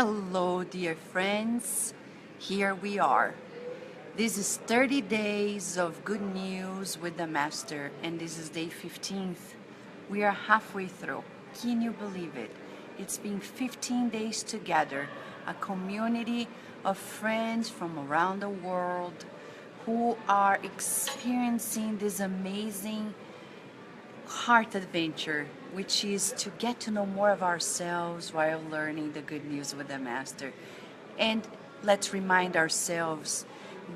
Hello, dear friends. Here we are. This is 30 days of good news with the Master, and this is day 15th. We are halfway through. Can you believe it? It's been 15 days together, a community of friends from around the world who are experiencing this amazing heart adventure, which is to get to know more of ourselves while learning the good news with the Master. And let's remind ourselves,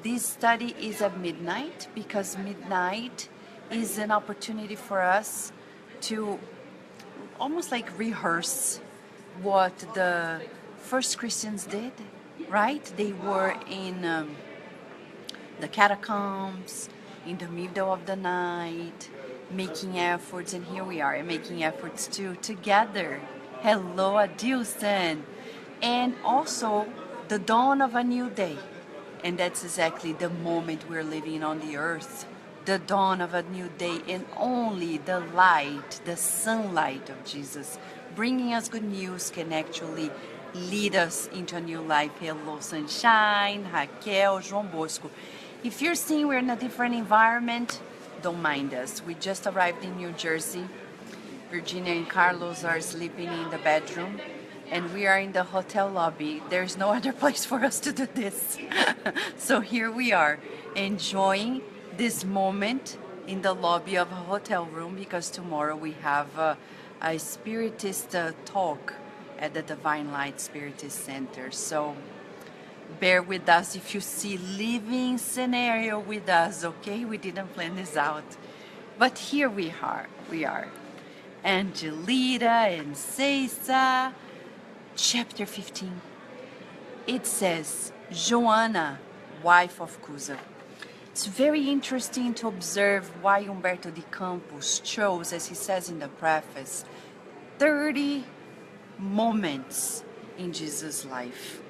this study is at midnight because midnight is an opportunity for us to almost like rehearse what the first Christians did, right? They were in the catacombs, in the middle of the night, making efforts, and here we are making efforts too, together. Hello, Adilson. And also the dawn of a new day. And that's exactly the moment we're living on the earth. The dawn of a new day, and only the light, the sunlight of Jesus, bringing us good news, can actually lead us into a new life. Hello, Sunshine, Raquel, João Bosco. If you're seeing we're in a different environment, don't mind us. We just arrived in New Jersey. Virginia and Carlos are sleeping in the bedroom, and we are in the hotel lobby. There's no other place for us to do this. So here we are, enjoying this moment in the lobby of a hotel room, because tomorrow we have a spiritist talk at the Divine Light Spiritist Center. So bear with us if you see living scenario with us, okay? We didn't plan this out. But here we are. Angelita and Ceisa, chapter 15. It says, Joana, wife of Cusa. It's very interesting to observe why Humberto de Campos chose, as he says in the preface, 30 moments in Jesus' life.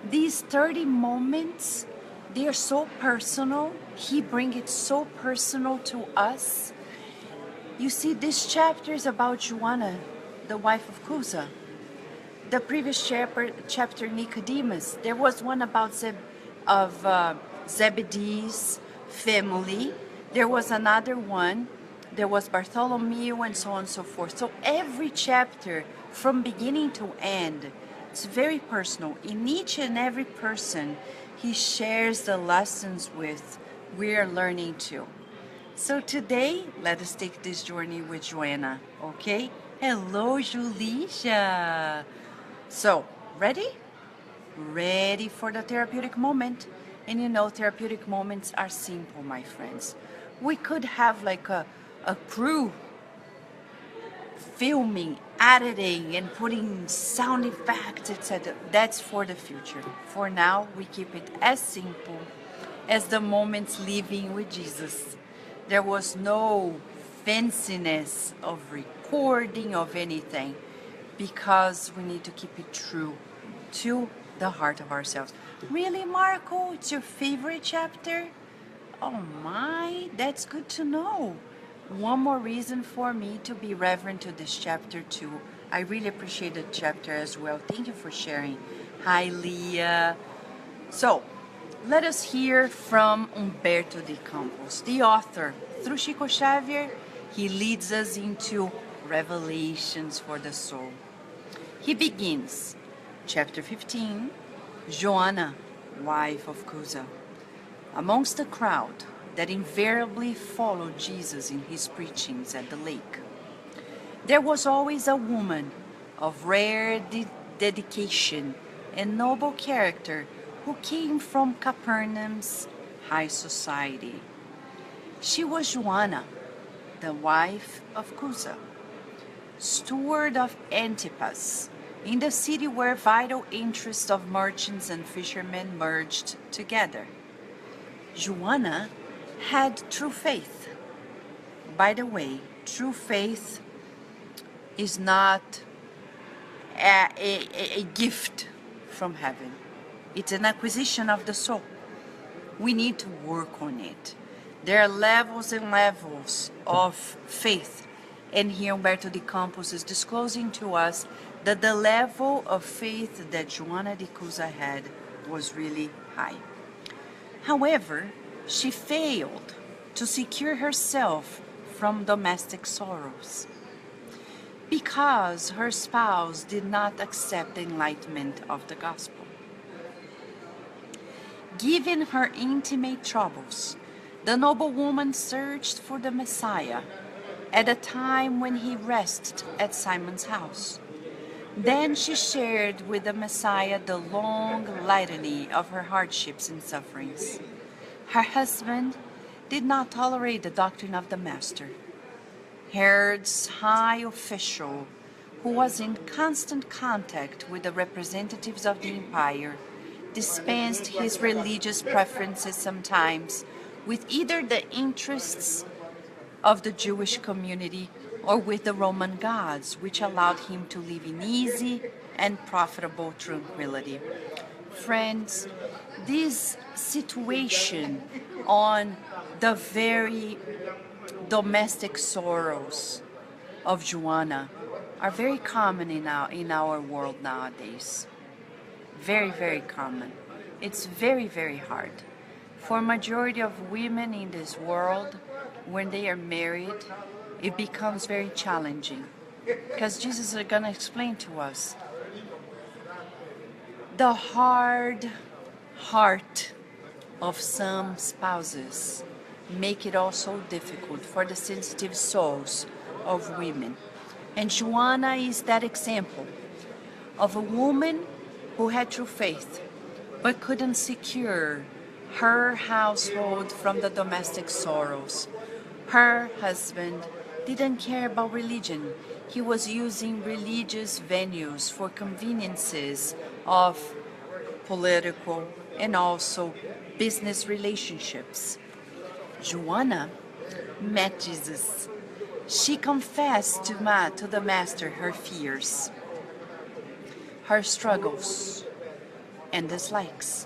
These 30 moments, they are so personal. He brings it so personal to us. You see, this chapter is about Joana, the wife of Cusa. The previous chapter, Nicodemus, there was one about Zebedee's family. There was another one. There was Bartholomew, and so on and so forth. So every chapter, from beginning to end, it's very personal. In each and every person he shares the lessons with, we are learning too. So today, let us take this journey with Joana, okay? Hello, Julisha. So, ready? Ready for the therapeutic moment. And you know, therapeutic moments are simple, my friends. We could have like a crew filming, editing, and putting sound effects, etc. That's for the future. For now, we keep it as simple as the moments living with Jesus. There was no fanciness of recording of anything, because we need to keep it true to the heart of ourselves. Really, Marco? It's your favorite chapter? Oh my, that's good to know. One more reason for me to be reverent to this chapter too. I really appreciate the chapter as well. Thank you for sharing. Hi, Leah. So, let us hear from Humberto de Campos, the author. Through Chico Xavier, he leads us into revelations for the soul. He begins, chapter 15, Joana, wife of Cusa. Amongst the crowd that invariably followed Jesus in his preachings at the lake, there was always a woman of rare dedication and noble character who came from Capernaum's high society. She was Joana, the wife of Cusa, steward of Antipas, in the city where vital interests of merchants and fishermen merged together. Joana had true faith. By the way, true faith is not a gift from heaven. It's an acquisition of the soul. We need to work on it. There are levels and levels of faith, And here Humberto de Campos is disclosing to us that the level of faith that Joana de Cusa had was really high. However, she failed to secure herself from domestic sorrows because her spouse did not accept the enlightenment of the gospel. Given her intimate troubles, the noblewoman searched for the Messiah at a time when he rested at Simon's house. Then she shared with the Messiah the long litany of her hardships and sufferings. Her husband did not tolerate the doctrine of the Master. Herod's high official, who was in constant contact with the representatives of the empire, dispensed his religious preferences sometimes with either the interests of the Jewish community or with the Roman gods, which allowed him to live in easy and profitable tranquility. Friends, this situation on the very domestic sorrows of Joana are very common in our world nowadays. Very, very common. It's very, very hard. For a majority of women in this world, when they are married, it becomes very challenging. Because Jesus is going to explain to us the hard heart of some spouses make it also difficult for the sensitive souls of women. And Joana is that example of a woman who had true faith but couldn't secure her household from the domestic sorrows. Her husband didn't care about religion. He was using religious venues for conveniences of political and also business relationships. Joana met Jesus. She confessed to the Master her fears, her struggles, and dislikes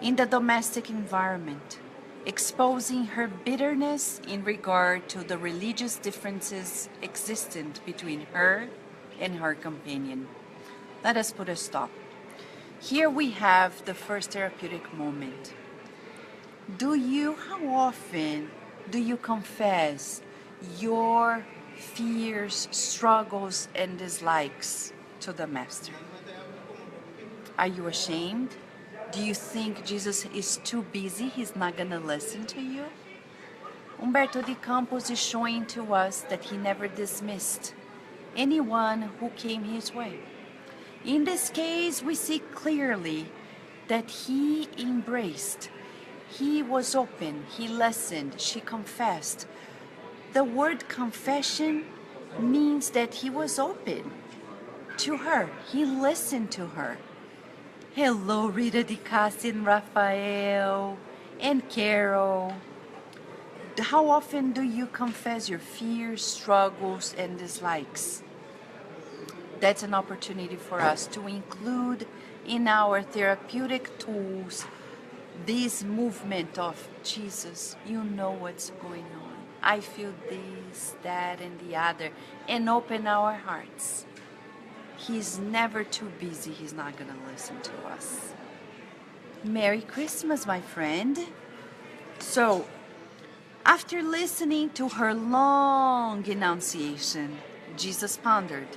in the domestic environment, exposing her bitterness in regard to the religious differences existent between her and her companion. Let us put a stop. Here we have the first therapeutic moment. How often do you confess your fears, struggles, and dislikes to the Master? Are you ashamed? Do you think Jesus is too busy? He's not going to listen to you? Humberto de Campos is showing to us that he never dismissed anyone who came his way. In this case, we see clearly that he embraced. He was open, he listened, she confessed. The word confession means that he was open to her. He listened to her. Hello, Rita de Cassi and Raphael and Carol. How often do you confess your fears, struggles, and dislikes? That's an opportunity for us to include in our therapeutic tools this movement of Jesus. You know what's going on. I feel this, that, and the other, and open our hearts. He's never too busy. He's not going to listen to us. Merry Christmas, my friend. So, after listening to her long enunciation, Jesus pondered.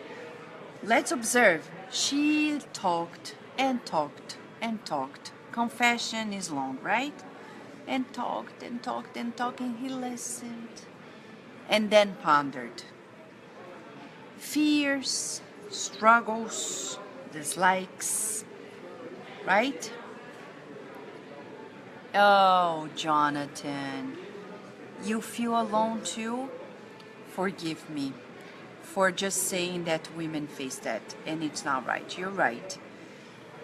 Let's observe. She talked and talked and talked. Confession is long, right? And talked and talked and talking. He listened and then pondered. Fears, struggles, dislikes, right? Oh, Jonathan, you feel alone too? Forgive me for just saying that women face that, and it's not right. You're right.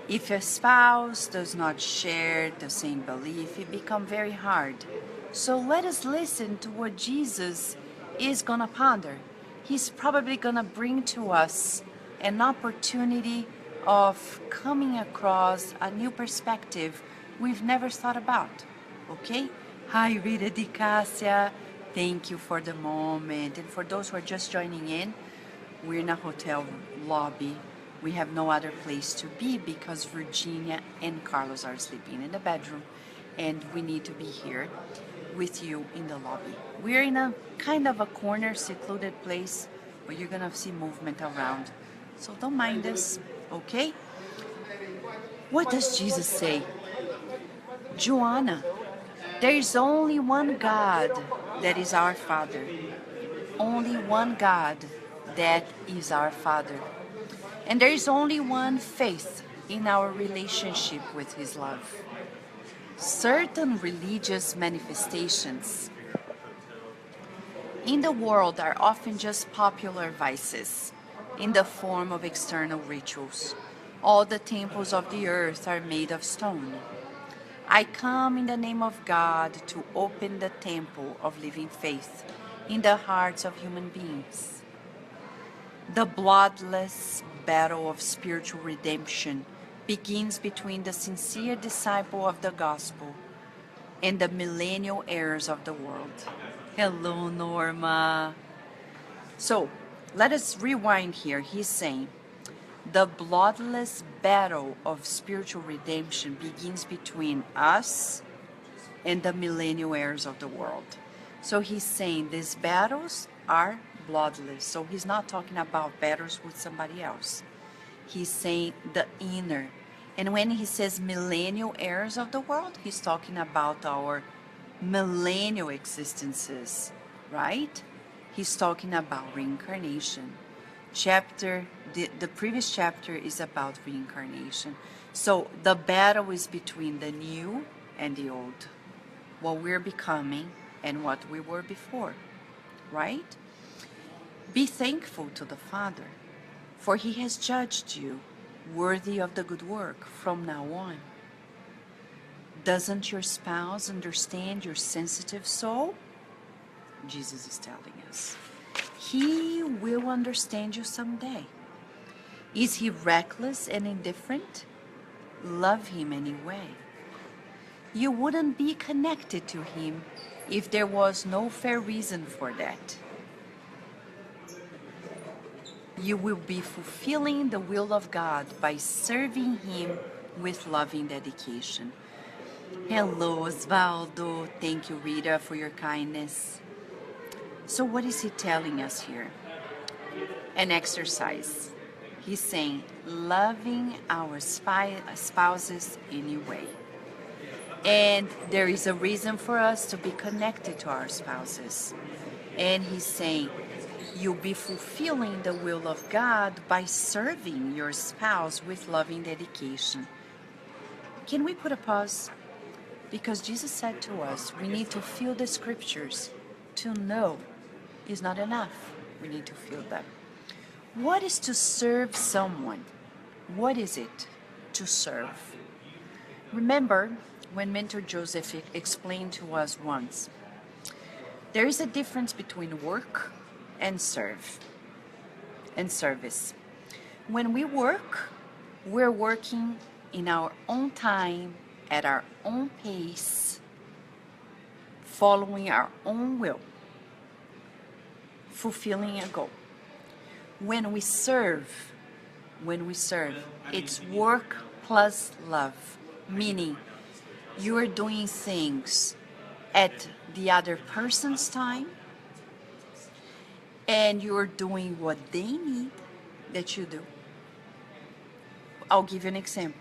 If a spouse does not share the same belief, it becomes very hard. So let us listen to what Jesus is going to ponder. He's probably going to bring to us an opportunity of coming across a new perspective we've never thought about. Okay? Hi, Rita de Cassia. Thank you for the moment. And for those who are just joining in, we're in a hotel lobby. We have no other place to be because Virginia and Carlos are sleeping in the bedroom, and we need to be here with you in the lobby. We're in a kind of a corner, secluded place, but you're gonna see movement around. So don't mind us, okay? What does Jesus say? Joanna, there is only one God that is our Father. Only one God that is our Father. And there is only one faith in our relationship with His love. Certain religious manifestations in the world are often just popular vices in the form of external rituals. All the temples of the earth are made of stone. I come in the name of God to open the temple of living faith in the hearts of human beings. The bloodless battle of spiritual redemption begins between the sincere disciple of the gospel and the millennial heirs of the world. Hello, Norma. So, let us rewind here. He's saying, the bloodless battle of spiritual redemption begins between us and the millennial heirs of the world. So he's saying these battles are bloodless. So he's not talking about battles with somebody else. He's saying the inner. And when he says millennial heirs of the world, he's talking about our millennial existences, right? He's talking about reincarnation. The previous chapter is about reincarnation. So the battle is between the new and the old, what we're becoming and what we were before, right? Be thankful to the Father, for He has judged you worthy of the good work from now on. Doesn't your spouse understand your sensitive soul? Jesus is telling us. He will understand you someday. Is he reckless and indifferent? Love him anyway. You wouldn't be connected to him if there was no fair reason for that. You will be fulfilling the will of God by serving him with loving dedication. Hello, Osvaldo. Thank you, Rita, for your kindness. So what is he telling us here? An exercise. He's saying, loving our spouses anyway. And there is a reason for us to be connected to our spouses. And he's saying, you'll be fulfilling the will of God by serving your spouse with loving dedication. Can we put a pause? Because Jesus said to us, we need to feel the scriptures. To know is not enough. We need to feel them. What is to serve someone? What is it to serve? Remember when Mentor Joseph explained to us once, there is a difference between work and serve and service. When we work, we're working in our own time, at our own pace, following our own will, fulfilling a goal. When we serve, it's work plus love, meaning you are doing things at the other person's time and you're doing what they need that you do. I'll give you an example.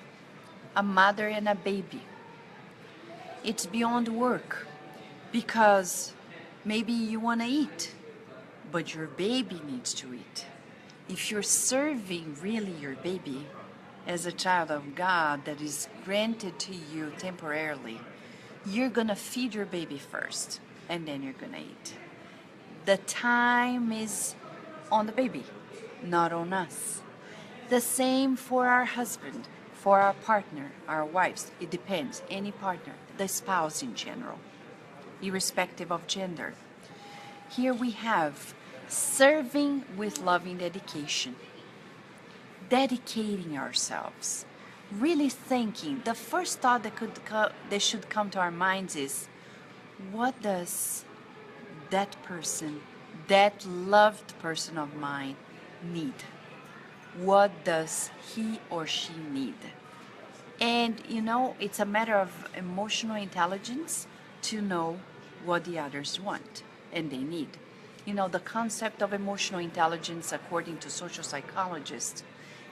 A mother and a baby. It's beyond work because maybe you want to eat, but your baby needs to eat. If you're serving really your baby as a child of God that is granted to you temporarily, you're going to feed your baby first and then you're going to eat. The time is on the baby, not on us. The same for our husband, for our partner, our wives. It depends, any partner, the spouse in general, irrespective of gender. Here we have serving with loving dedication, dedicating ourselves, really thinking. The first thought that should come to our minds is, what does that person, that loved person of mine need? What does he or she need? And you know, it's a matter of emotional intelligence to know what the others want and they need. You know, the concept of emotional intelligence, according to social psychologists,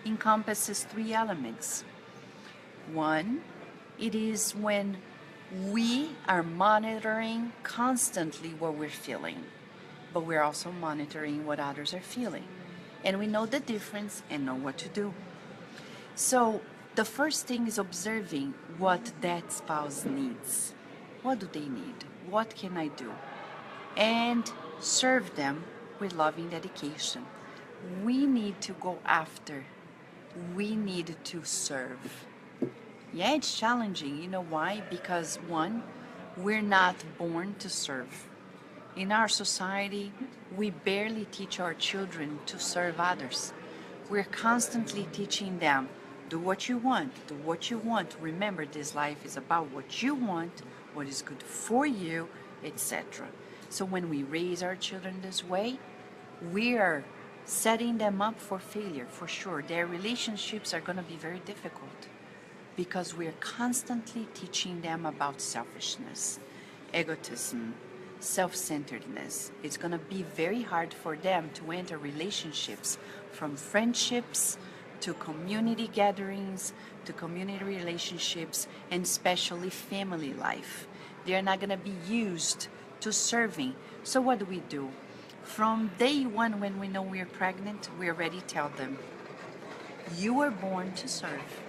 encompasses three elements. One, it is when we are monitoring constantly what we're feeling, but we're also monitoring what others are feeling. And we know the difference and know what to do. So the first thing is observing what that spouse needs. What do they need? What can I do? And serve them with loving dedication. We need to go after. We need to serve. Yeah, it's challenging. You know why? Because one, we're not born to serve. In our society, we barely teach our children to serve others. We're constantly teaching them, do what you want, do what you want. Remember, this life is about what you want, what is good for you, etc. So when we raise our children this way, we are setting them up for failure, for sure. Their relationships are going to be very difficult because we're constantly teaching them about selfishness, egotism, self-centeredness. It's going to be very hard for them to enter relationships, from friendships to community gatherings to community relationships, and especially family life. They're not going to be used to serving. So what do? From day one, when we know we're pregnant, we already tell them, you were born to serve.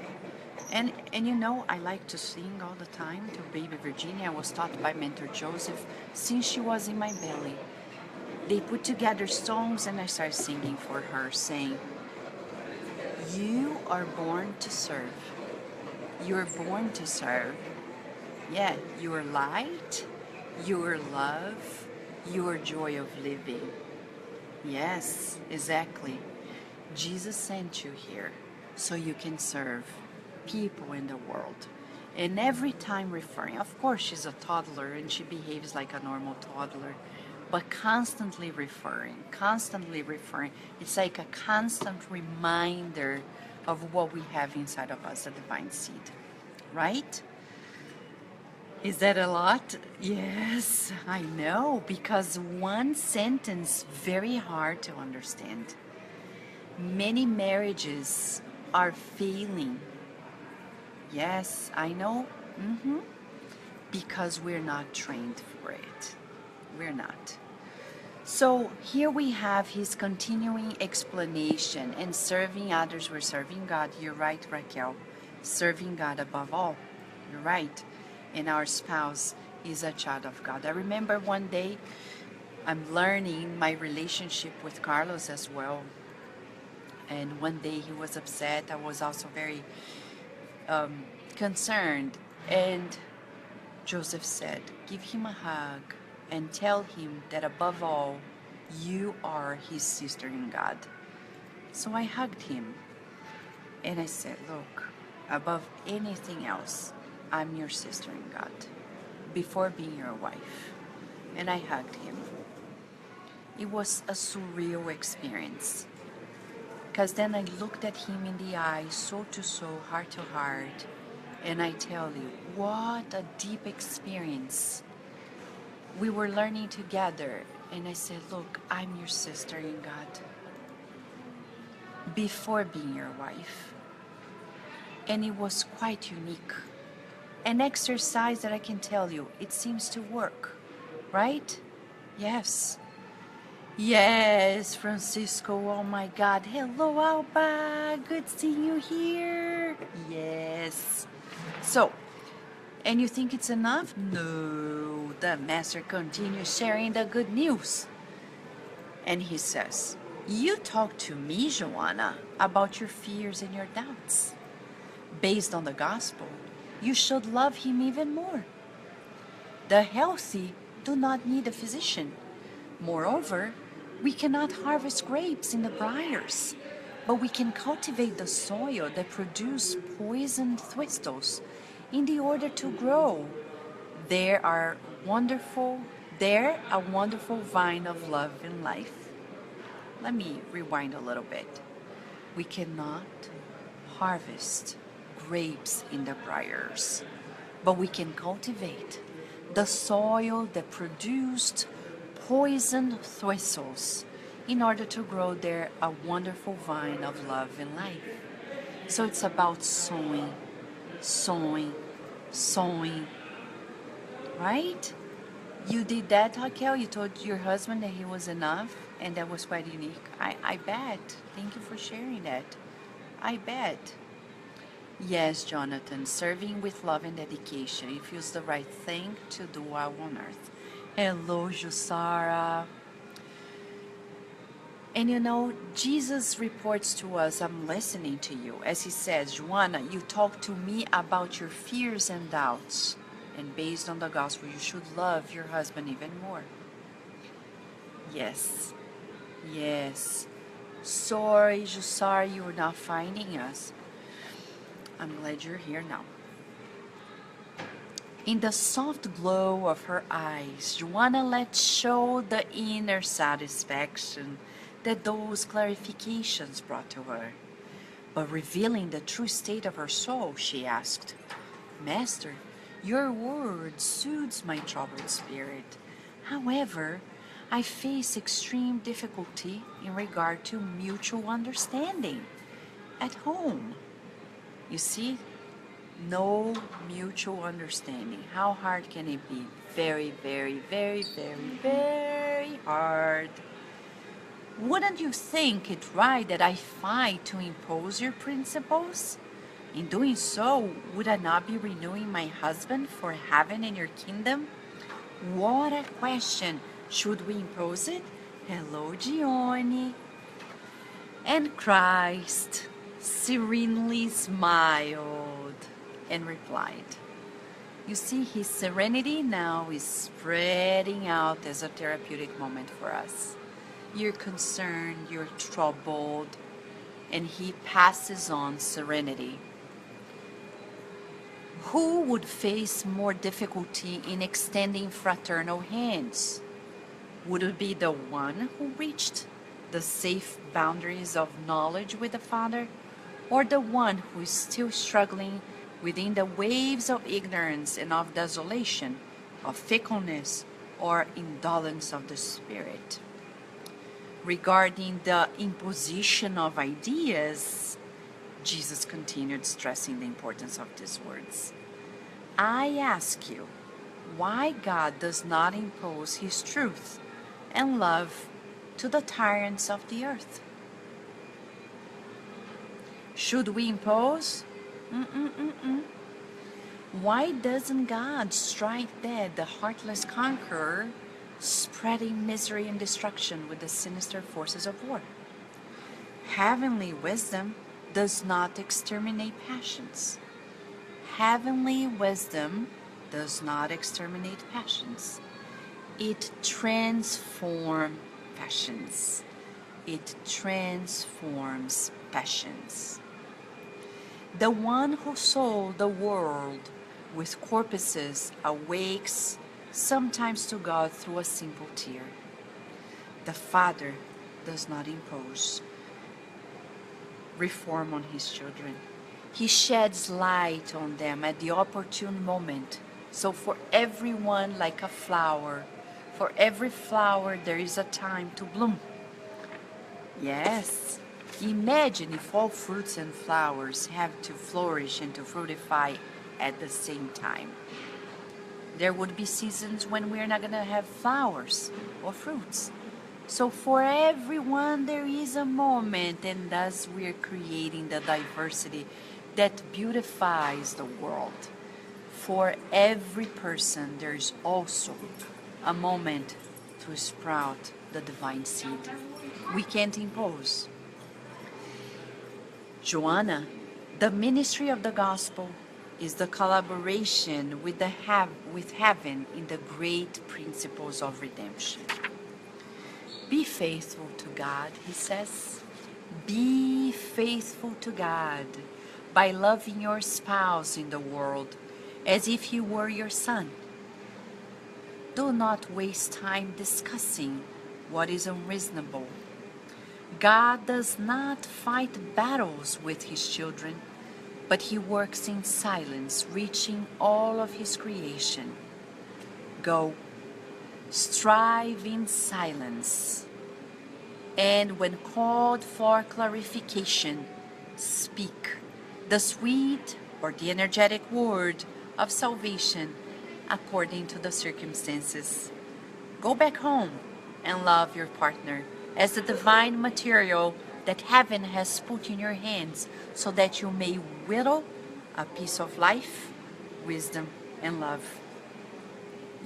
And you know, I like to sing all the time to baby Virginia. I was taught by Mentor Joseph since she was in my belly. They put together songs and I started singing for her, saying, you are born to serve. You're born to serve. Yeah, your light, your love, your joy of living. Yes, exactly. Jesus sent you here so you can serve people in the world. And every time referring, of course she's a toddler and she behaves like a normal toddler, but constantly referring. It's like a constant reminder of what we have inside of us, the divine seed, right? Is that a lot? Yes, I know, because one sentence very hard to understand. Many marriages are failing. Yes, I know. Because we're not trained for it. We're not. So here we have his continuing explanation. And serving others, we're serving God. You're right, Raquel. Serving God above all. You're right. And our spouse is a child of God. I remember one day I'm learning my relationship with Carlos as well. And one day he was upset. I was also very concerned. And Joseph said, give him a hug and tell him that above all, you are his sister in God. So I hugged him and I said, look, above anything else, I'm your sister in God, before being your wife. And I hugged him. It was a surreal experience. Because then I looked at him in the eyes, soul to soul, heart to heart, and I tell you, what a deep experience. We were learning together, and I said, look, I'm your sister in God, before being your wife. And it was quite unique. An exercise that I can tell you, it seems to work, right? Yes. Yes, Francisco, oh my God. Hello, Alba, good seeing you here. Yes. So, and you think it's enough? No, the master continues sharing the good news. And he says, you talk to me, Joanna, about your fears and your doubts. Based on the gospel, you should love him even more. The healthy do not need a physician. Moreover, we cannot harvest grapes in the briars, but we can cultivate the soil that produce poisoned thistles in the order to grow. There are wonderful, there a wonderful vine of love and life. Let me rewind a little bit. We cannot harvest grapes in the briars, but we can cultivate the soil that produced poisoned thistles in order to grow there a wonderful vine of love and life. So it's about sowing, sowing, sowing, right? You did that, Raquel? You told your husband that he was enough, and that was quite unique. I bet. Thank you for sharing that. I bet. Yes, Jonathan, serving with love and dedication. It feels the right thing to do while on earth. Hello, Jusara. And you know, Jesus reports to us, I'm listening to you. As he says, Joanna, you talk to me about your fears and doubts. And based on the gospel, you should love your husband even more. Yes. Yes. Sorry, Jusara, you were not finding us. I'm glad you're here now. In the soft glow of her eyes, Joanna let show the inner satisfaction that those clarifications brought to her. But revealing the true state of her soul, she asked, Master, your word soothes my troubled spirit. However, I face extreme difficulty in regard to mutual understanding at home. You see, no mutual understanding. How hard can it be? Very, very, very, very, very hard. Wouldn't you think it right that I fight to impose your principles? In doing so, would I not be renewing my husband for heaven and your kingdom? What a question! Should we impose it? Hello, Gioni. And Christ serenely smiled and replied. You see, his serenity now is spreading out as a therapeutic moment for us. You're concerned, you're troubled, and he passes on serenity. Who would face more difficulty in extending fraternal hands? Would it be the one who reached the safe boundaries of knowledge with the Father, or the one who is still struggling within the waves of ignorance and of desolation, of fickleness, or indolence of the spirit? Regarding the imposition of ideas, Jesus continued stressing the importance of these words. I ask you, why God does not impose his truth and love to the tyrants of the earth? Should we impose? Why doesn't God strike dead the heartless conqueror, spreading misery and destruction with the sinister forces of war? Heavenly wisdom does not exterminate passions. Heavenly wisdom does not exterminate passions. It transforms passions. It transforms passions. The one who sold the world with corpses awakes sometimes to God through a simple tear. The Father does not impose reform on his children. He sheds light on them at the opportune moment. So for everyone, like a flower, for every flower there is a time to bloom. Yes, imagine if all fruits and flowers have to flourish and to fructify at the same time. There would be seasons when we're not going to have flowers or fruits. So for everyone there is a moment, and thus we're creating the diversity that beautifies the world. For every person there is also a moment to sprout the divine seed. We can't impose. Joanna, the ministry of the gospel is the collaboration with heaven in the great principles of redemption. Be faithful to God, he says. Be faithful to God by loving your spouse in the world as if he were your son. Do not waste time discussing what is unreasonable. God does not fight battles with his children, but he works in silence, reaching all of his creation. Go, strive in silence, and when called for clarification, speak the sweet or the energetic word of salvation according to the circumstances. Go back home and love your partner as the divine material that heaven has put in your hands so that you may whittle a piece of life, wisdom, and love.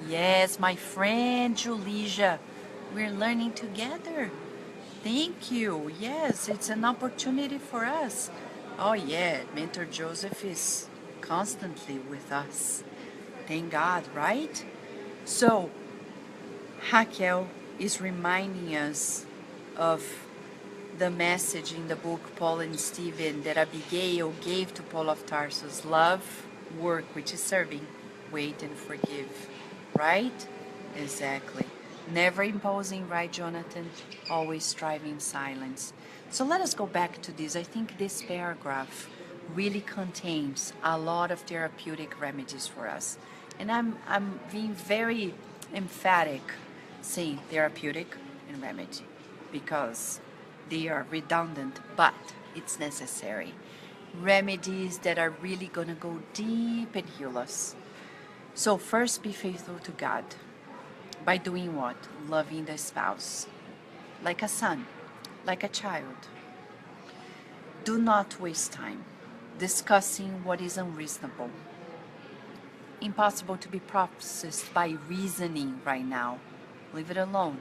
Yes, my friend Julija, we're learning together. Thank you. Yes, it's an opportunity for us. Oh yeah, Mentor Joseph is constantly with us. Thank God, right? So, Raquel is reminding us of the message in the book Paul and Stephen that Abigail gave to Paul of Tarsus: love, work, which is serving, wait and forgive. Right? Exactly. Never imposing, right, Jonathan? Always striving in silence. So let us go back to this. I think this paragraph really contains a lot of therapeutic remedies for us. And I'm being very emphatic saying therapeutic and remedy because they are redundant, but it's necessary. Remedies that are really going to go deep and heal us. So first, be faithful to God. By doing what? Loving the spouse. Like a son, like a child. Do not waste time discussing what is unreasonable. Impossible to be processed by reasoning right now. Leave it alone.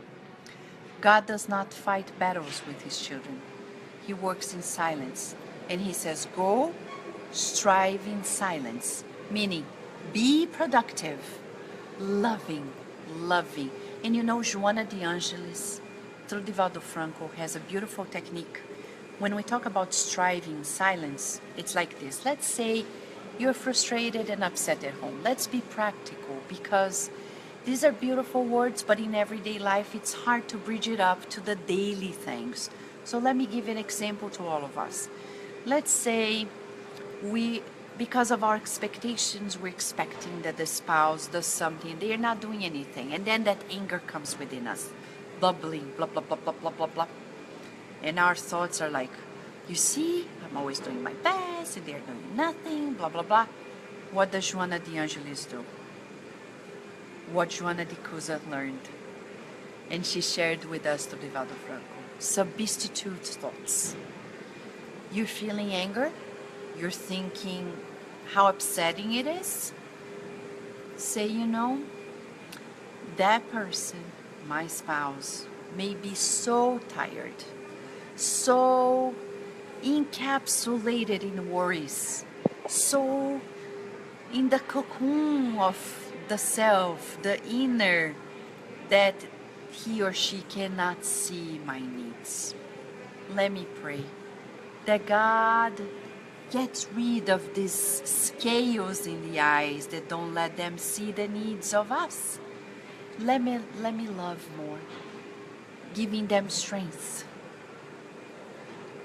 God does not fight battles with his children. He works in silence. And he says, go, strive in silence. Meaning, be productive, loving. And you know, Joana de Angelis, through Divaldo Franco, has a beautiful technique. When we talk about striving in silence, it's like this. Let's say you're frustrated and upset at home. Let's be practical, because these are beautiful words, but in everyday life, it's hard to bridge it up to the daily things. So let me give an example to all of us. Let's say because of our expectations, we're expecting that the spouse does something, they're not doing anything. And then that anger comes within us, bubbling, blah, blah, blah, blah, blah, blah, blah. And our thoughts are like, you see, I'm always doing my best, and they're doing nothing, blah, blah, blah. What does Joana de Angelis do? What Joana de Cusa learned. And she shared with us to Divaldo Franco. Substitute thoughts. You're feeling anger? You're thinking how upsetting it is? Say, you know, that person, my spouse, may be so tired, so encapsulated in worries, so in the cocoon of the self, the inner, that he or she cannot see my needs. Let me pray that God gets rid of these scales in the eyes that don't let them see the needs of us. Let me love more, giving them strength.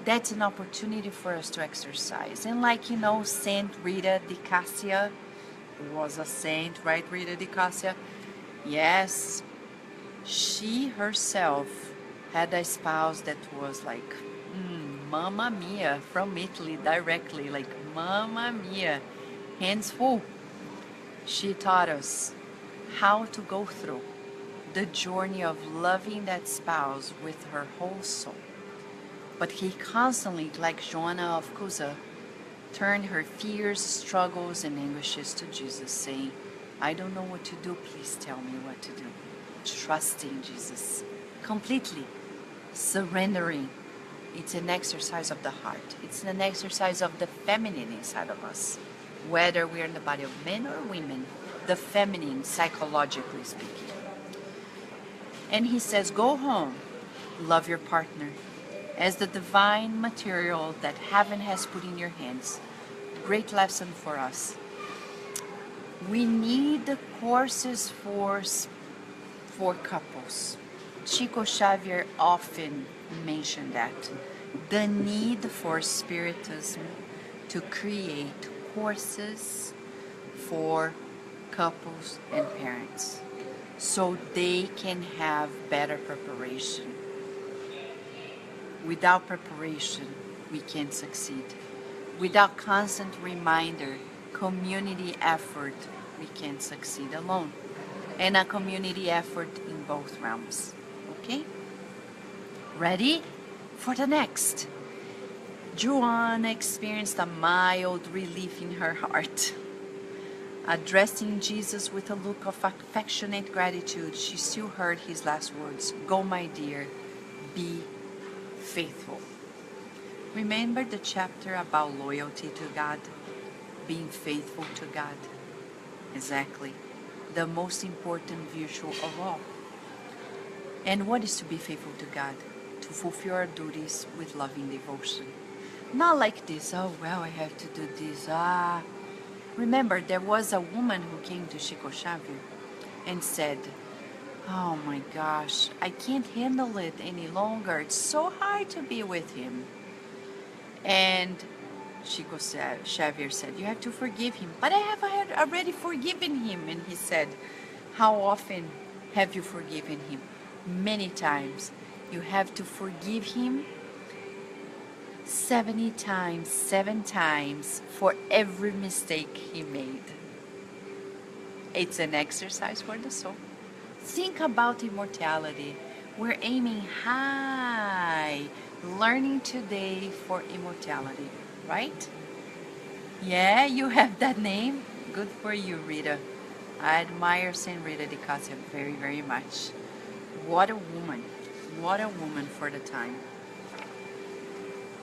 That's an opportunity for us to exercise. And like, you know, Saint Rita de Cassia was a saint, right, Rita de Cassia? Yes, she herself had a spouse that was like, Mamma mia, from Italy directly, like Mamma mia, hands full. She taught us how to go through the journey of loving that spouse with her whole soul. But he constantly, like Joana of Cusa, turned her fears, struggles, and anguishes to Jesus, saying, I don't know what to do, please tell me what to do. Trusting Jesus, completely surrendering. It's an exercise of the heart. It's an exercise of the feminine inside of us. Whether we're in the body of men or women, the feminine, psychologically speaking. And he says, go home, love your partner as the divine material that heaven has put in your hands. Great lesson for us. We need the courses for for couples. Chico Xavier often mentioned that the need for Spiritism to create courses for couples and parents so they can have better preparation. Without preparation, we can't succeed. Without constant reminder, community effort, we can't succeed alone. And a community effort in both realms. Okay? Ready? For the next. Joanna experienced a mild relief in her heart. Addressing Jesus with a look of affectionate gratitude, she still heard his last words, "Go, my dear, be faithful." Remember the chapter about loyalty to God? Being faithful to God. Exactly. The most important virtue of all. And what is to be faithful to God? To fulfill our duties with loving devotion. Not like this, oh well, I have to do this. Remember, there was a woman who came to Chico Xavier and said, "Oh my gosh, I can't handle it any longer. It's so hard to be with him." And Chico Xavier said, "You have to forgive him." "But I have already forgiven him." And he said, "How often have you forgiven him?" "Many times." "You have to forgive him 70 times, 7 times for every mistake he made." It's an exercise for the soul. Think about immortality. We're aiming high, learning today for immortality, right? Yeah, you have that name? Good for you, Rita. I admire Saint Rita de Cassia very, very much. What a woman. What a woman for the time.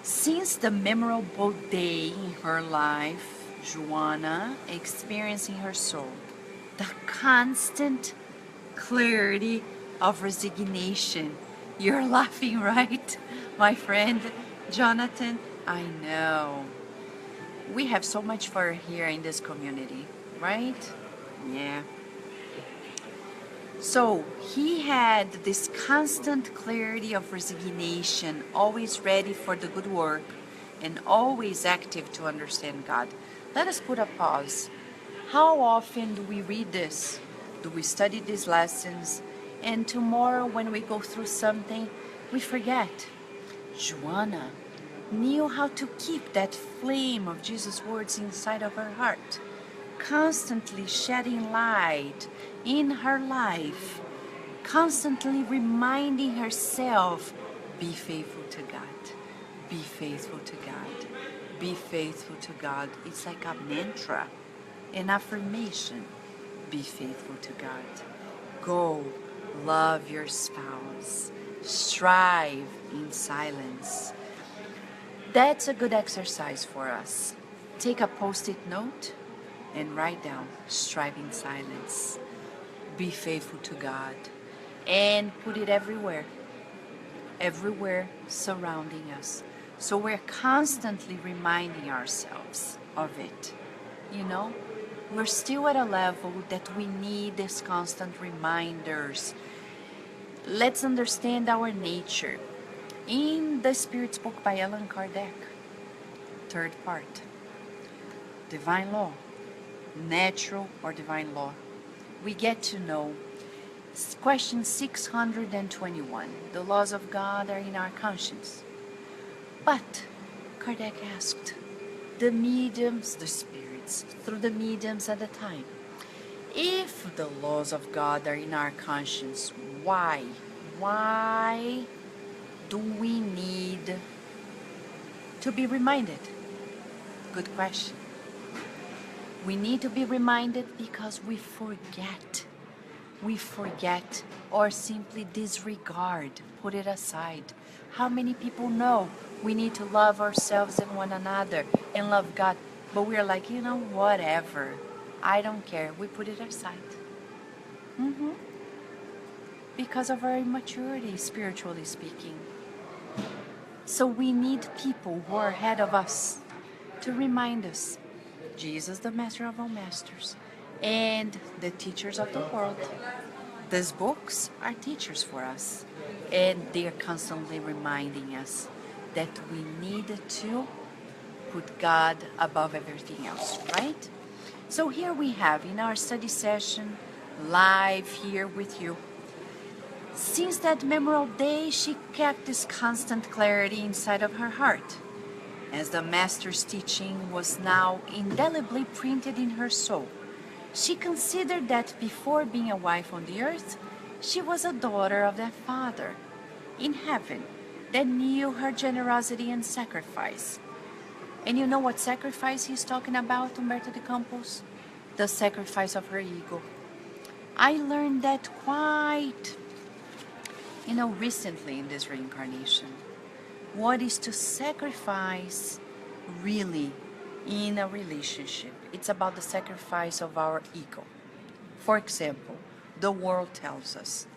Since the memorable day in her life, Joanna experiencing her soul, the constant clarity of resignation. You're laughing, right, my friend Jonathan? I know. We have so much for here in this community, right? Yeah. So he had this constant clarity of resignation, always ready for the good work and always active to understand God. Let us put a pause. How often do we read this? Do we study these lessons? And tomorrow when we go through something, we forget. Joanna knew how to keep that flame of Jesus' words inside of her heart, constantly shedding light in her life, constantly reminding herself, be faithful to God, be faithful to God, be faithful to God. It's like a mantra, an affirmation, be faithful to God. Go, love your spouse, strive in silence. That's a good exercise for us. Take a post-it note and write down, strive in silence, be faithful to God, and put it everywhere surrounding us. So we're constantly reminding ourselves of it. You know, we're still at a level that we need these constant reminders. Let's understand our nature. In the Spirit's book by Allan Kardec, third part, Divine Law, Natural or Divine Law, we get to know question 621. The laws of God are in our conscience. But, Kardec asked, the mediums, the spirits, through the mediums at the time, if the laws of God are in our conscience, why do we need to be reminded? Good question. We need to be reminded because we forget. We forget or simply disregard, put it aside. How many people know we need to love ourselves and one another and love God, but we're like, you know, whatever. I don't care. We put it aside. Because of our immaturity, spiritually speaking. So we need people who are ahead of us to remind us. Jesus, the master of all masters, and the teachers of the world, These books are teachers for us, and they are constantly reminding us that we need to put God above everything else, right? So here we have in our study session, live here with you. Since that memorable day, she kept this constant clarity inside of her heart, as the Master's teaching was now indelibly printed in her soul. She considered that before being a wife on the earth, she was a daughter of that Father in heaven that knew her generosity and sacrifice. And you know what sacrifice he's talking about, Humberto de Campos? The sacrifice of her ego. I learned that quite, recently in this reincarnation. What is to sacrifice really in a relationship? It's about the sacrifice of our ego. For example, the world tells us,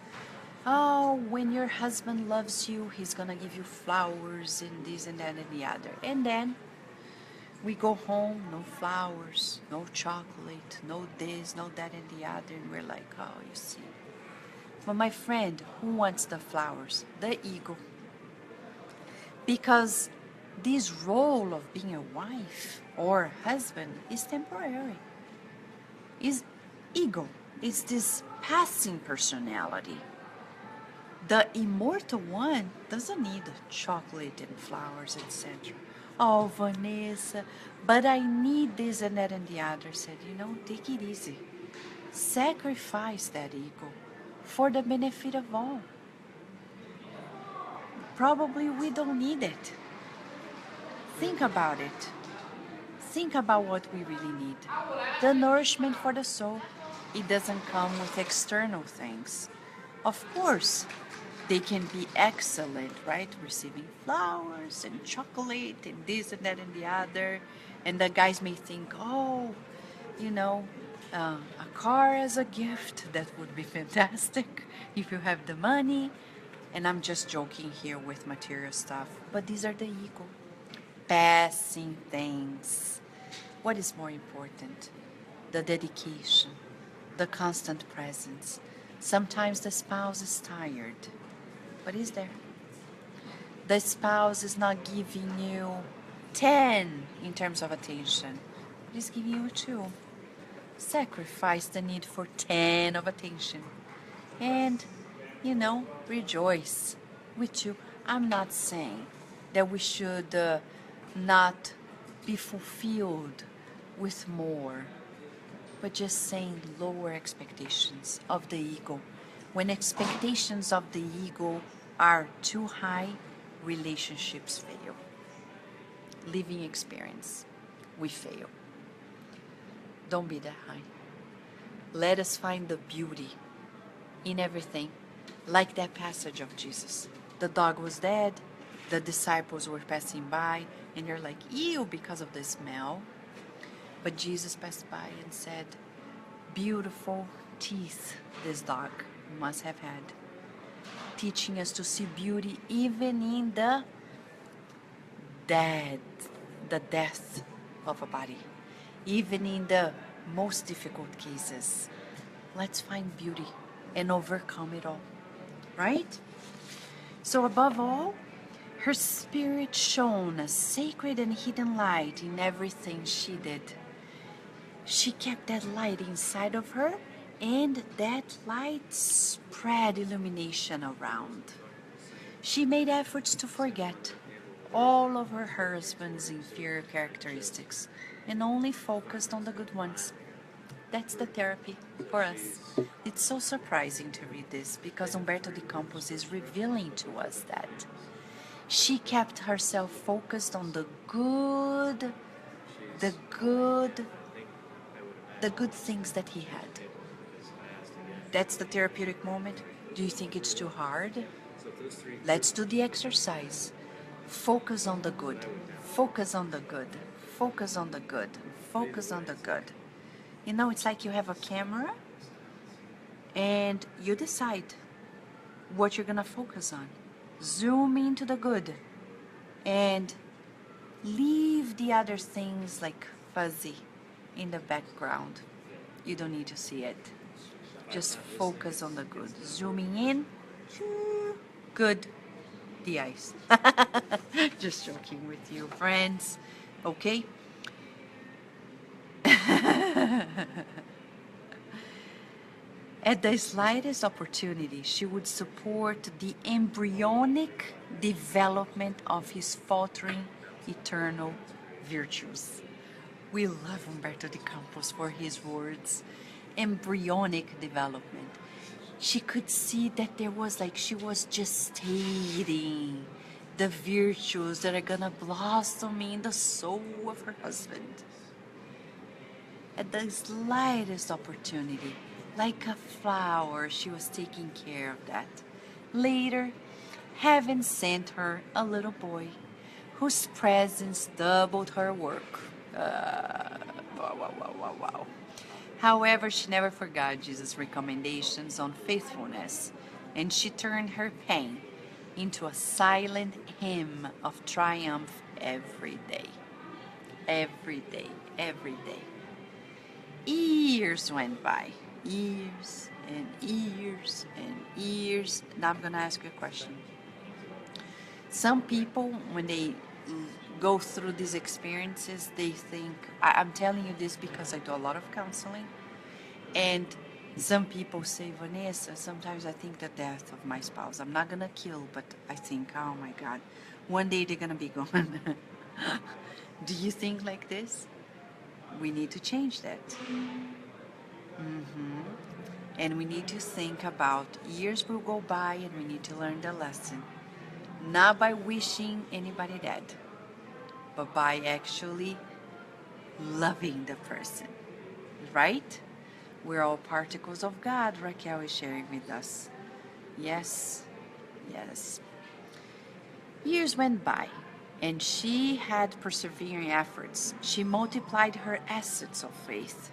oh, when your husband loves you, he's gonna give you flowers and this and that and the other. And then we go home, no flowers, no chocolate, no this, no that and the other, and we're like, oh, you see. But my friend, who wants the flowers? The ego. Because this role of being a wife or husband is temporary. Is ego. It's this passing personality. The immortal one doesn't need chocolate and flowers, etc. Oh, Vanessa, but I need this and that and the other. Said, take it easy. Sacrifice that ego for the benefit of all. Probably we don't need it. Think about it. Think about what we really need. The nourishment for the soul, it doesn't come with external things. Of course, they can be excellent, right? Receiving flowers and chocolate and this and that and the other. And the guys may think, oh, a car as a gift, that would be fantastic if you have the money. And I'm just joking here with material stuff. But these are the ego. Passing things. What is more important? The dedication, the constant presence. Sometimes the spouse is tired, but he's there. The spouse is not giving you 10 in terms of attention, but he's giving you 2. Sacrifice the need for 10 of attention. And, rejoice with you. I'm not saying that we should not be fulfilled with more, but just saying lower expectations of the ego. When expectations of the ego are too high, relationships fail. Living experience, we fail. Don't be that high. Let us find the beauty in everything, like that passage of Jesus. The dog was dead, the disciples were passing by, and you're like, ew, because of the smell. But Jesus passed by and said, beautiful teeth this dog must have had, teaching us to see beauty even in the death of a body, even in the most difficult cases. Let's find beauty and overcome it all, right? So above all, her spirit shone a sacred and hidden light in everything she did. She kept that light inside of her, and that light spread illumination around. She made efforts to forget all of her husband's inferior characteristics and only focused on the good ones. That's the therapy for us. It's so surprising to read this because Humberto de Campos is revealing to us that she kept herself focused on the good things that he had. That's the therapeutic moment. Do you think it's too hard? Let's do the exercise. Focus on the good. Focus on the good. Focus on the good. Focus on the good. It's like you have a camera and you decide what you're gonna focus on. Zoom into the good and leave the other things like fuzzy in the background. You don't need to see it. Just focus on the good. Zooming in, good, the ice. Just joking with you, friends. Okay? At the slightest opportunity, she would support the embryonic development of his faltering eternal virtues. We love Humberto de Campos for his words. Embryonic development. She could see that there was like she was gestating the virtues that are gonna blossom in the soul of her husband. At the slightest opportunity, like a flower, she was taking care of that. Later, heaven sent her a little boy whose presence doubled her work. Wow. However, she never forgot Jesus' recommendations on faithfulness, and she turned her pain into a silent hymn of triumph every day. Every day, every day. Years went by. Years and years and years. Now I'm going to ask you a question. Some people, when they go through these experiences, they think, I'm telling you this because I do a lot of counseling, and some people say, Vanessa, sometimes I think the death of my spouse. I'm not going to kill, but I think, oh my God, one day they're going to be gone. Do you think like this? We need to change that. And we need to think about years will go by and we need to learn the lesson. Not by wishing anybody dead, but by actually loving the person. Right? We're all particles of God, Raquel is sharing with us. Yes. Years went by, and she had persevering efforts. She multiplied her assets of faith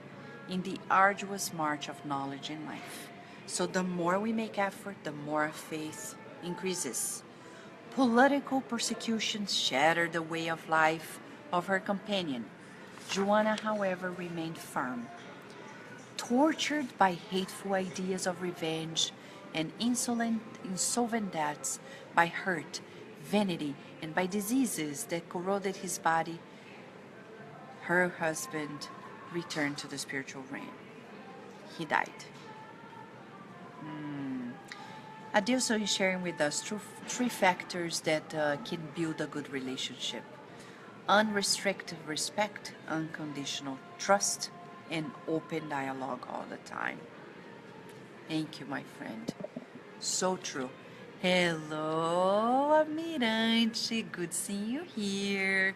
in the arduous march of knowledge in life. So the more we make effort, the more faith increases. Political persecutions shattered the way of life of her companion. Joanna, however, remained firm. Tortured by hateful ideas of revenge and insolvent debts, by hurt, vanity, and by diseases that corroded his body, her husband returned to the spiritual realm. He died. Adilson is sharing with us three factors that can build a good relationship: unrestricted respect, unconditional trust, and open dialogue all the time. Thank you, my friend. So true. Hello, Almirante. Good seeing you here.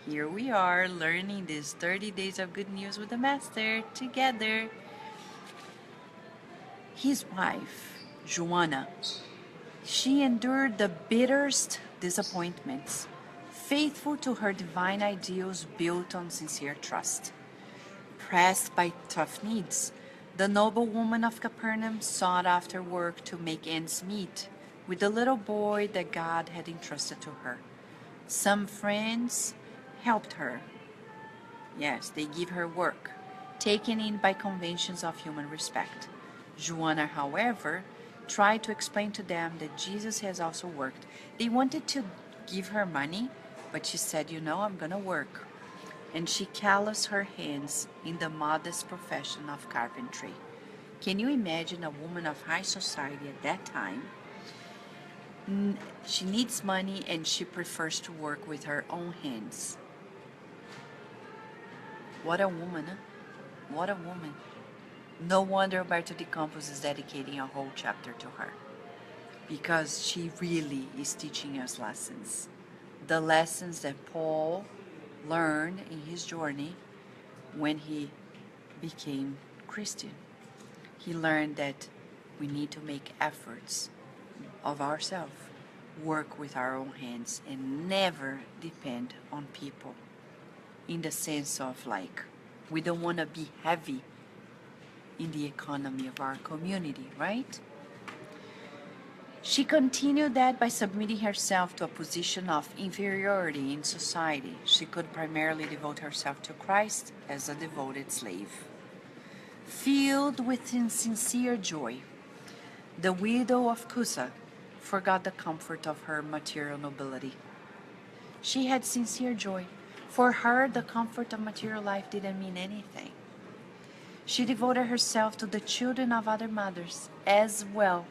Here we are learning these 30 days of good news with the Master together. His wife, Joanna, she endured the bitterest disappointments, faithful to her divine ideals built on sincere trust. Pressed by tough needs, the noble woman of Capernaum sought after work to make ends meet with the little boy that God had entrusted to her. Some friends helped her. Yes, they give her work, taken in by conventions of human respect. Joanna, however, tried to explain to them that Jesus has also worked. They wanted to give her money, but she said, I'm going to work. And she calloused her hands in the modest profession of carpentry. Can you imagine a woman of high society at that time? She needs money and she prefers to work with her own hands. What a woman, huh? What a woman. No wonder Humberto de Campos is dedicating a whole chapter to her, because she really is teaching us lessons. The lessons that Paul learned in his journey when he became Christian. He learned that we need to make efforts of ourselves, work with our own hands, and never depend on people. In the sense of we don't want to be heavy in the economy of our community, right? She continued that by submitting herself to a position of inferiority in society, she could primarily devote herself to Christ as a devoted slave. Filled with sincere joy, the widow of Cusa forgot the comfort of her material nobility. She had sincere joy. For her, the comfort of material life didn't mean anything. She devoted herself to the children of other mothers as well.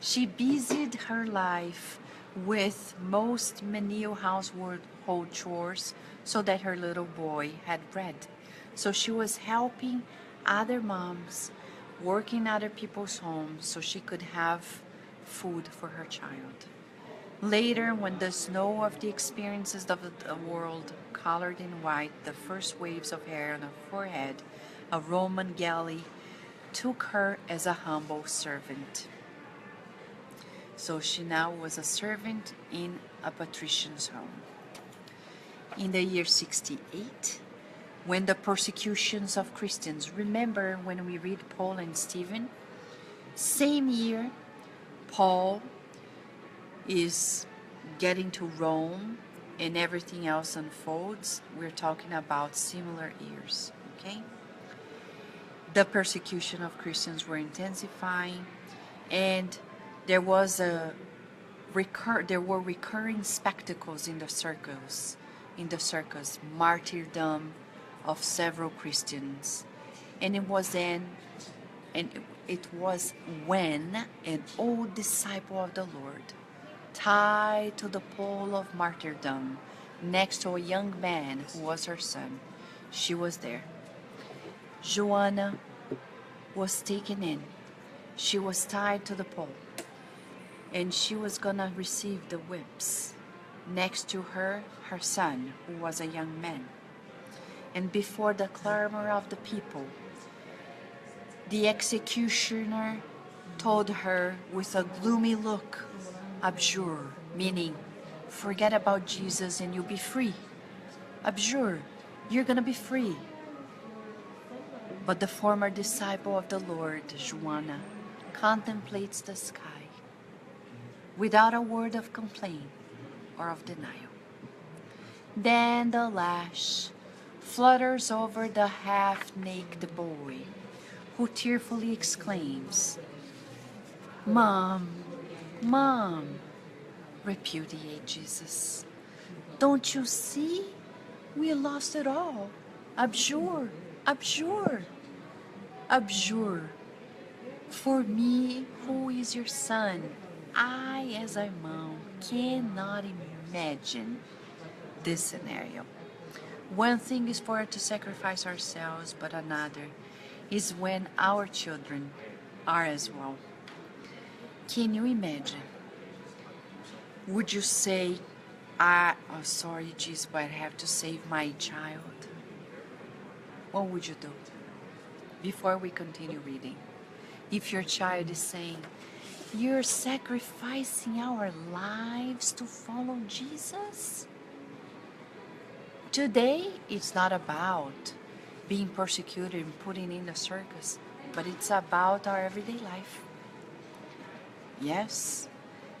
She busied her life with most menial household chores so that her little boy had bread. So she was helping other moms, working other people's homes so she could have food for her child. Later, when the snow of the experiences of the world colored in white the first waves of hair on her forehead, a Roman galley took her as a humble servant. So she now was a servant in a patrician's home. In the year 68, when the persecutions of Christians, remember when we read Paul and Stephen? Same year, Paul is getting to Rome and everything else unfolds. We're talking about similar years, okay? The persecution of Christians were intensifying, and there were recurring spectacles in the circus, martyrdom of several Christians. And it was when an old disciple of the Lord, tied to the pole of martyrdom next to a young man who was her son, she was there. Joanna was taken in. She was tied to the pole, and she was gonna receive the whips. Next to her, her son, who was a young man. And before the clamor of the people, the executioner told her with a gloomy look, abjure, meaning forget about Jesus and you'll be free. Abjure, you're gonna be free. But the former disciple of the Lord, Joanna, contemplates the sky without a word of complaint or of denial. Then the lash flutters over the half-naked boy, who tearfully exclaims, "Mom, Mom," repudiate Jesus. "Don't you see? We lost it all. Abjure, abjure, abjure. For me, who is your son, I, as a mom, cannot imagine this scenario. One thing is for us to sacrifice ourselves, but another is when our children are as well. Can you imagine? Would you say, oh, sorry, Jesus, but I have to save my child? What would you do? Before we continue reading, if your child is saying, you're sacrificing our lives to follow Jesus? Today, it's not about being persecuted and putting in the circus, but it's about our everyday life. Yes,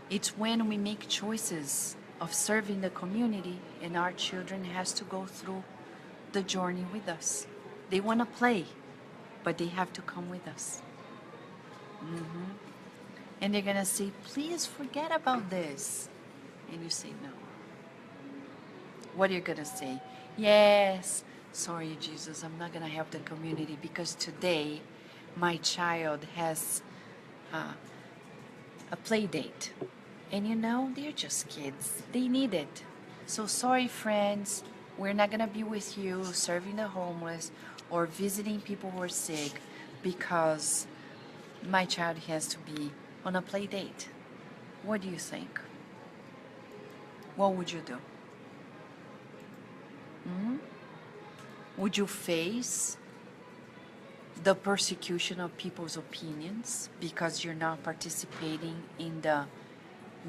it's when we make choices of serving the community and our children has to go through the journey with us. They want to play, but they have to come with us. And they're going to say, please forget about this. And you say no. What are you going to say? Yes, sorry, Jesus, I'm not going to help the community because today my child has a play date. And you know, they're just kids. They need it. So sorry, friends, we're not going to be with you serving the homeless or visiting people who are sick because my child has to be on a play date. What do you think? What would you do? Would you face the persecution of people's opinions because you're not participating in the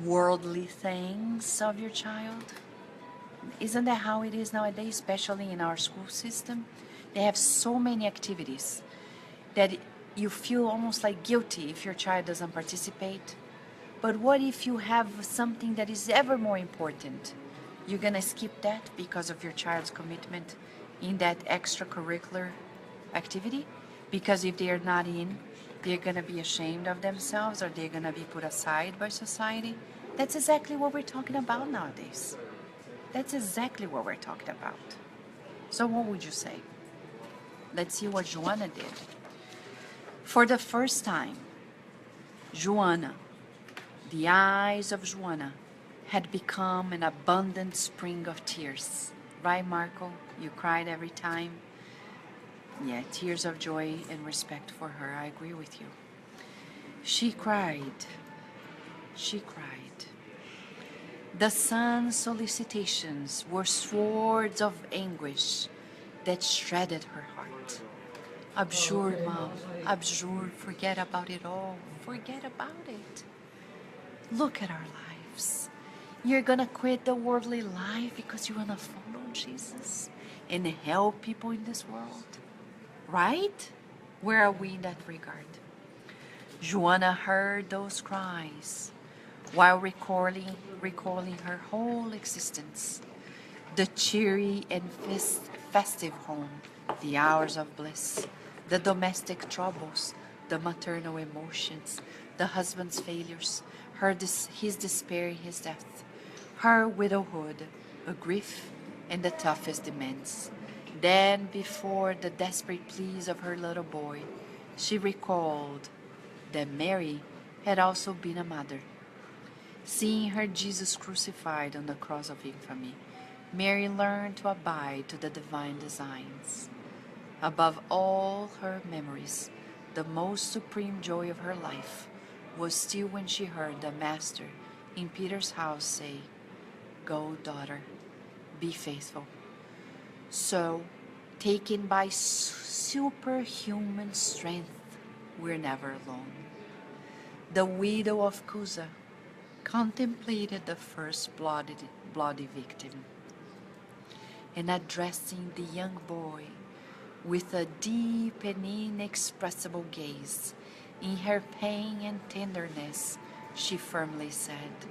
worldly things of your child? Isn't that how it is nowadays, especially in our school system? They have so many activities that you feel almost like guilty if your child doesn't participate. But what if you have something that is ever more important? You're gonna skip that because of your child's commitment in that extracurricular activity? Because if they're not in, they're going to be ashamed of themselves or they're going to be put aside by society. That's exactly what we're talking about nowadays. That's exactly what we're talking about. So what would you say? Let's see what Joanna did. For the first time, Joanna, the eyes of Joanna, had become an abundant spring of tears. Right, Marco? You cried every time? Yeah, tears of joy and respect for her. I agree with you. She cried. She cried. The son's solicitations were swords of anguish that shredded her heart. Abjure, Mom. Abjure. Forget about it all. Forget about it. Look at our lives. You're gonna quit the worldly life because you wanna follow Jesus and help people in this world. Right? Where are we in that regard? Joanna heard those cries while recalling her whole existence. The cheery and festive home, the hours of bliss, the domestic troubles, the maternal emotions, the husband's failures, his despair, his death, her widowhood, a grief, and the toughest demands. Then, before the desperate pleas of her little boy, she recalled that Mary had also been a mother. Seeing her Jesus crucified on the cross of infamy, Mary learned to abide to the divine designs. Above all her memories, the most supreme joy of her life was still when she heard the Master in Peter's house say, "Go, daughter, be faithful." So, taken by superhuman strength, we're never alone. The widow of Cusa contemplated the first bloody victim, and addressing the young boy with a deep and inexpressible gaze, in her pain and tenderness, she firmly said,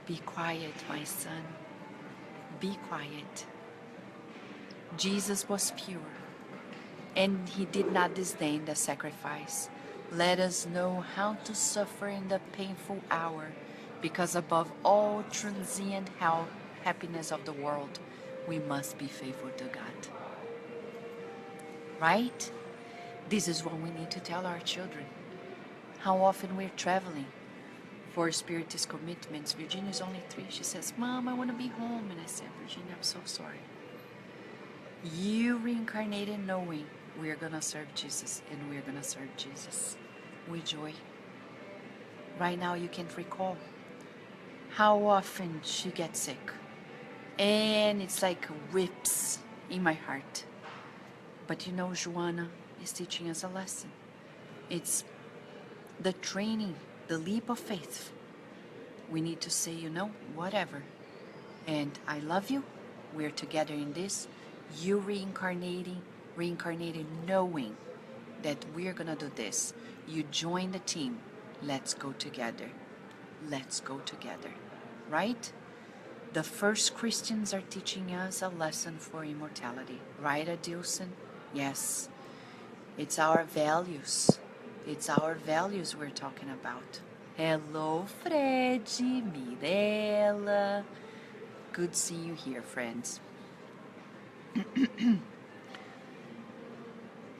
"Be quiet, my son, be quiet." Jesus was pure, and he did not disdain the sacrifice. Let us know how to suffer in the painful hour, because above all transient happiness of the world, we must be faithful to God. Right? This is what we need to tell our children. How often we're traveling for spiritist commitments. Virginia's only 3. She says, "Mom, I want to be home." And I said, "Virginia, I'm so sorry. You reincarnated knowing we're going to serve Jesus, and we're going to serve Jesus with joy." Right now you can't recall how often she gets sick. And it's like rips in my heart. But you know, Joanna is teaching us a lesson. It's the training, the leap of faith. We need to say, whatever. And I love you. We're together in this. You reincarnating knowing that we're gonna do this. You join the team. Let's go together. Let's go together. Right? The first Christians are teaching us a lesson for immortality. Right, Adilson? Yes. It's our values. It's our values we're talking about. Hello, Freddy, Mirella. Good seeing you here, friends.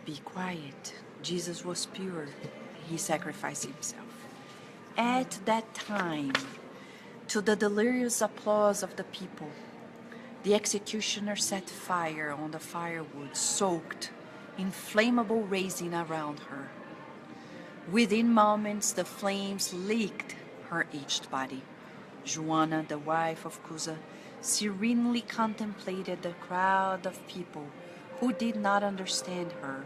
Be quiet. Jesus was pure. He sacrificed himself. At that time, to the delirious applause of the people, the executioner set fire on the firewood soaked in flammable resin around her. Within moments, the flames licked her aged body. Joanna, the wife of Cusa, serenely contemplated the crowd of people who did not understand her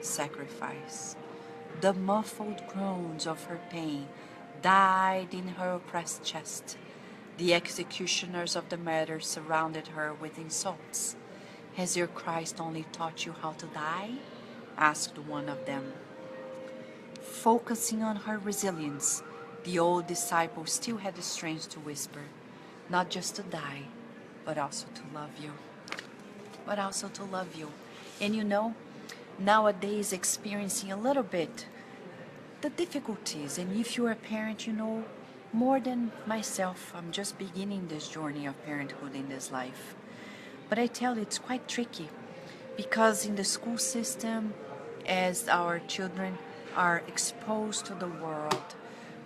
sacrifice. The muffled groans of her pain died in her oppressed chest. The executioners of the matter surrounded her with insults. "Has your Christ only taught you how to die?" asked one of them. Focusing on her resilience, the old disciple still had the strength to whisper, "Not just to die, but also to love you." But also to love you. And nowadays experiencing a little bit the difficulties. And if you're a parent, you know more than myself. I'm just beginning this journey of parenthood in this life. But I tell you, it's quite tricky because in the school system, as our children are exposed to the world,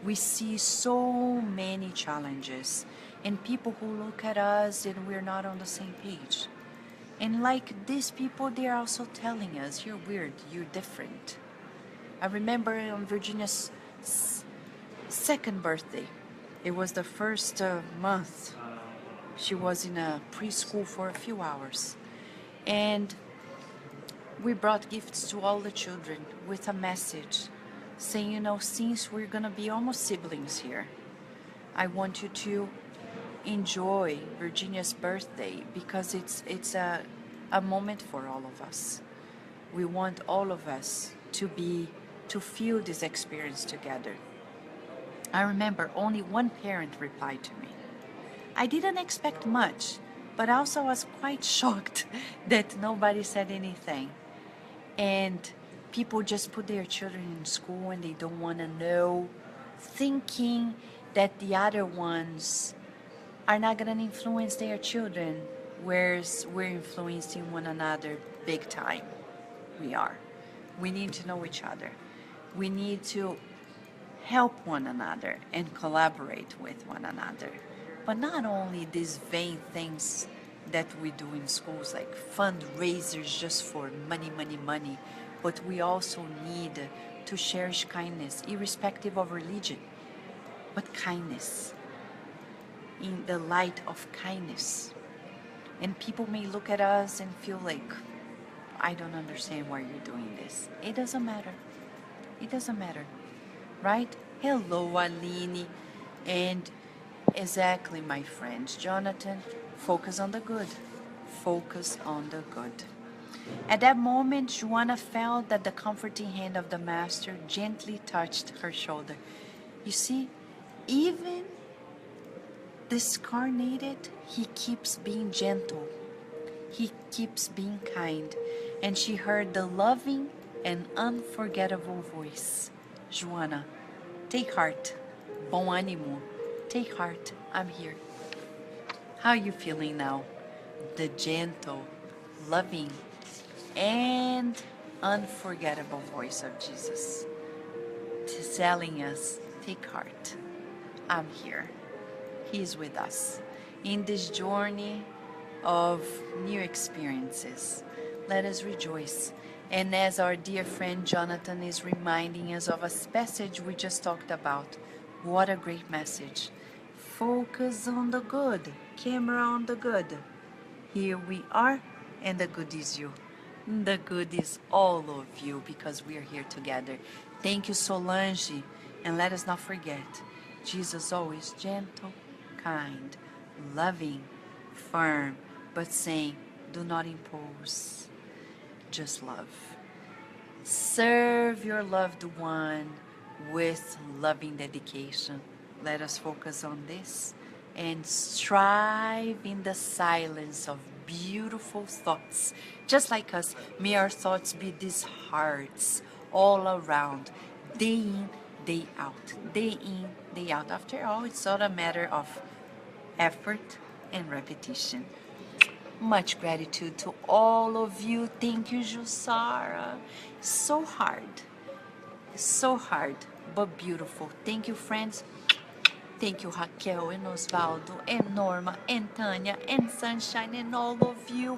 we see so many challenges and people who look at us and we're not on the same page. And like these people, they're also telling us, you're weird, you're different. I remember on Virginia's second birthday, it was the first month. She was in a preschool for a few hours. And we brought gifts to all the children with a message saying, you know, since we're gonna be almost siblings here, I want you to enjoy Virginia's birthday because it's a moment for all of us. We want all of us to feel this experience together. I remember only one parent replied to me. I didn't expect much, but also was quite shocked that nobody said anything. And people just put their children in school and they don't want to know, thinking that the other ones are not going to influence their children, whereas we're influencing one another big time. We are. We need to know each other. We need to help one another and collaborate with one another. But not only these vain things that we do in schools, like fundraisers just for money, but we also need to cherish kindness, irrespective of religion, but kindness, in the light of kindness. And people may look at us and feel like, I don't understand why you're doing this. It doesn't matter. It doesn't matter, right? Hello, Aline. And exactly, my friends, Jonathan, focus on the good. Focus on the good. At that moment, Joanna felt that the comforting hand of the master gently touched her shoulder. You see, even discarnated, he keeps being gentle. He keeps being kind. And she heard the loving and unforgettable voice. Joanna, take heart. Bom ânimo. Take heart. I'm here. How are you feeling now? The gentle, loving, and unforgettable voice of Jesus telling us, take heart. I'm here. He's with us in this journey of new experiences. Let us rejoice. And as our dear friend Jonathan is reminding us of a passage we just talked about, what a great message. Focus on the good, camera on the good. Here we are, and the good is you. The good is all of you because we are here together. Thank you, Solange. And let us not forget, Jesus always gentle, kind, loving, firm, but saying, do not impose, just love. Serve your loved one with loving dedication. Let us focus on this and strive in the silence of beautiful thoughts. Just like us, may our thoughts be these hearts all around, day in, day out, day in, day out. After all, it's all a matter of effort and repetition. Much gratitude to all of you. Thank you, Jussara. So hard, but beautiful. Thank you, friends. Thank you, Raquel and Osvaldo and Norma and Tanya and Sunshine and all of you.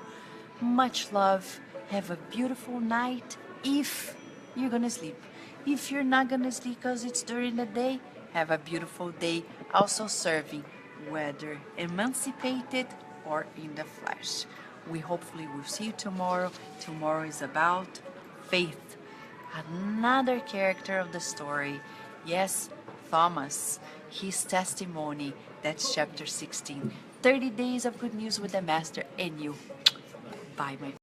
Much love. Have a beautiful night if you're gonna sleep. If you're not gonna sleep because it's during the day, have a beautiful day. Also serving, whether emancipated or in the flesh. We hopefully will see you tomorrow. Tomorrow is about faith. Another character of the story. Yes, Thomas, his testimony. That's chapter 16. 30 days of good news with the Master and you. Bye, my